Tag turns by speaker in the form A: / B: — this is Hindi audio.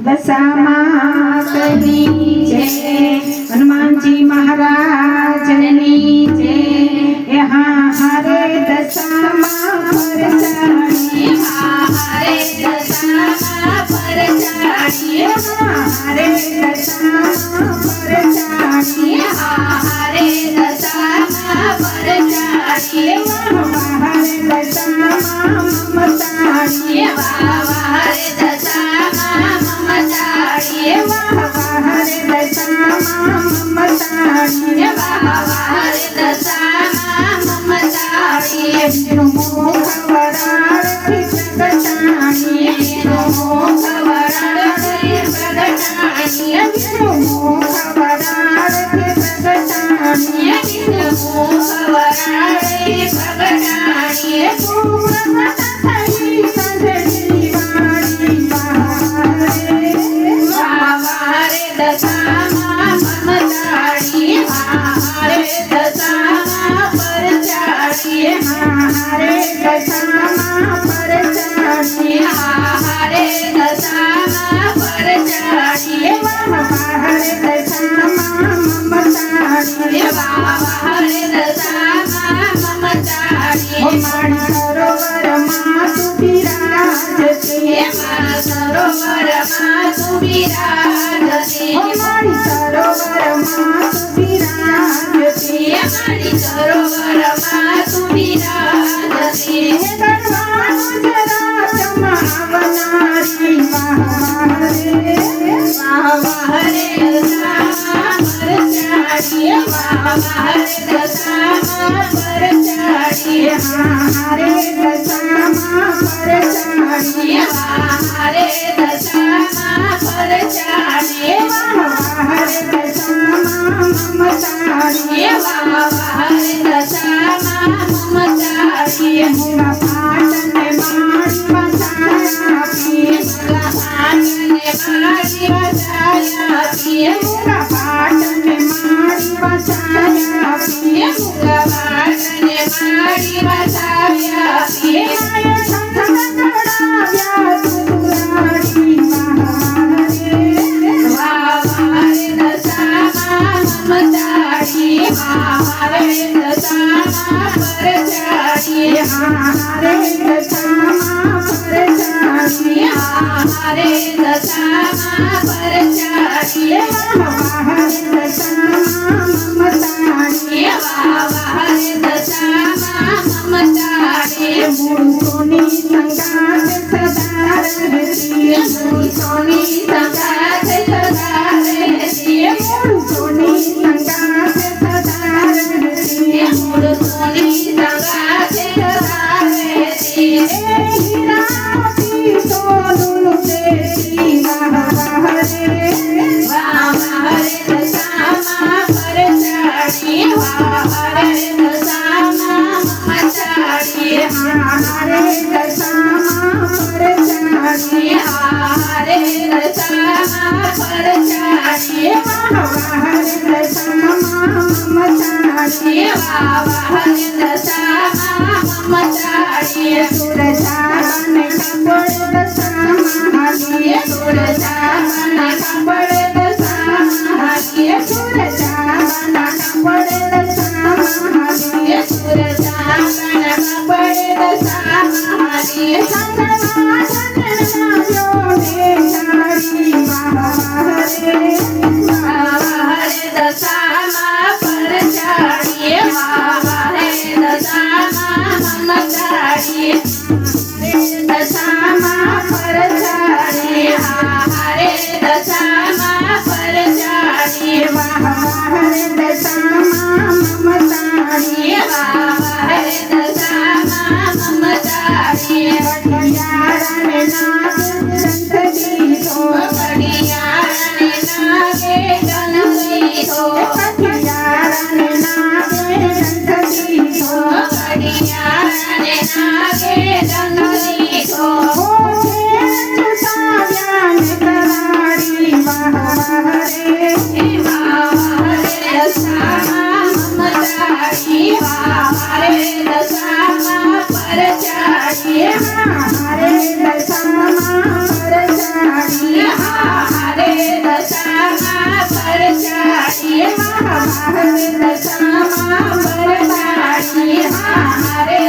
A: दशामातनी जय, हनुमान जी महाराजनी जय। यहाँ हरे दशामा पर चढ़ी,
B: हरे दशामा पर चढ़ी,
A: हरे दशामा पर चढ़ी,
B: हरे दशामा पर चढ़ी,
A: हरे दशामा ममतारी,
B: हरे दशामा ममतारी,
A: हरे दशामा ममतारी,
B: हरे दशामा ममतारी,
A: मुख वराळी प्रगटाणी,
B: मुख वराळी प्रगटाणी,
A: मुख वराळी प्रगटाणी,
B: मुख वराळी प्रगटाणी,
A: प्रगटाई संजनी वाणी बहारे,
B: हरे दशामा ममतारी, हरे दशामा पर चढ़ी,
A: हरे दशामा पर चढ़ी,
B: हरे दशामा पर चढ़ी,
A: हरे दशामा ममतारी,
B: हरे दशामा ममतारी,
A: माणि सरोवर मातु विराजते,
B: सरोवर मातु विराजते,
A: माणि सरोवर मातु विराजते,
B: मणि सरोवर मातु विराजते,
A: गणवानु जरा समावनारी बहारे,
B: हरे दशामा पर चढ़ी, हरे दशामा पर चढ़ी,
A: हरे दशामा पर चढ़ी,
B: हरे दशामा पर चढ़ी,
A: हरे दशामा ममतारी,
B: हरे दशामा ममतारी,
A: पाटन मारी बसाया पिए,
B: मारी बचाया पिए,
A: पाटन मारी बसाया पिए,
B: मारी बचाया पिए,
A: संकटाव्या सुरारी बहारे,
B: हरे दशामा ममतारी, हरे दशामा पर चढ़ी,
A: हरे दशामा पर चढ़ी,
B: हरे दशामा पर चढ़ी,
A: हरे दशामा ममतारी,
B: हरे दशामा ममतारी,
A: सोनी संगात सदा रहती,
B: सोनी संगात सदा रहती,
A: सोनी संगात सदा रहती,
B: सोनी संगात सदा रहती,
A: हीराती सोनू देती बहारे,
B: हरे दशामा पर चढ़ी, हरे दशामा ममतारी,
A: हरे दशामा पर चढ़ी,
B: हरे दशामा पर चढ़ी,
A: हरे दशामा ममतारी,
B: हरे दशामा ममतारी,
A: सुरजावन कपड़ दशामा लिए,
B: सुरजावन कपड़ दशामा लिए,
A: सुरजावन कपड़ दशामा लिए,
B: सुरजावन कपड़ दशामा लिए, हरे दशामा पर चढ़ी, हरे दशामा ममतारी, दशामा पर चढ़ी, हरे दशामा पर चढ़ी,
A: हरे दशामा ममतारी,
B: हरे दशामा ममतारी,
A: कटियार में नाम
B: હારે